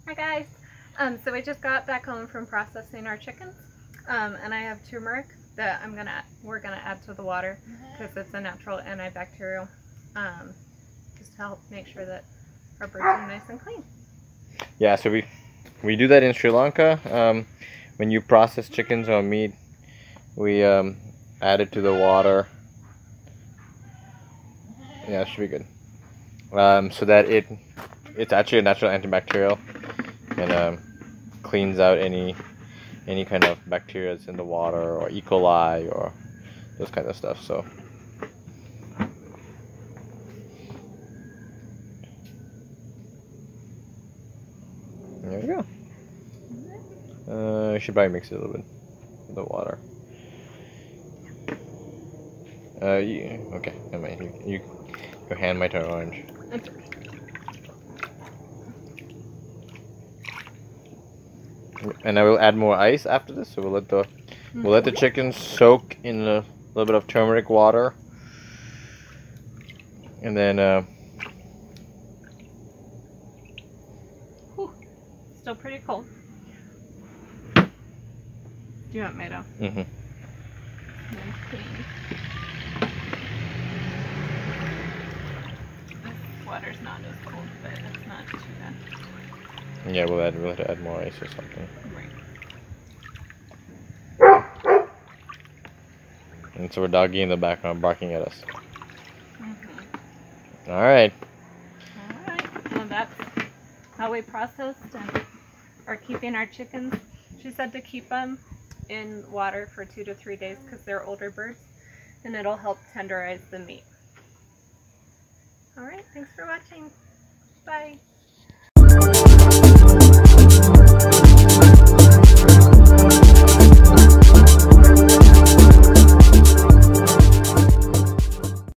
Hi guys. So we just got back home from processing our chickens, and I have turmeric that we're gonna add to the water because it's a natural antibacterial, just to help make sure that our birds are nice and clean. Yeah, so we do that in Sri Lanka. When you process chickens or meat, we add it to the water. Yeah, it should be good. So that it's actually a natural antibacterial and cleans out any kind of bacteria that's in the water or E. coli or those kinds of stuff. So there we go. You should probably mix it a little bit with the water. Okay, never mind. Your hand might turn orange. That's okay. And I will add more ice after this, so we'll let the chicken soak in a little bit of turmeric water, and then Still pretty cold. Do you want me to? Mm-hmm. Nice clean. This water's not as cold, but it's not too bad. Yeah, we'll have to add more ice or something. Right. And so we're doggy in the background barking at us. Mm-hmm. All right. Well, that's how we processed and are keeping our chickens. She said to keep them in water for 2 to 3 days because they're older birds, and it'll help tenderize the meat. All right, thanks for watching. Bye.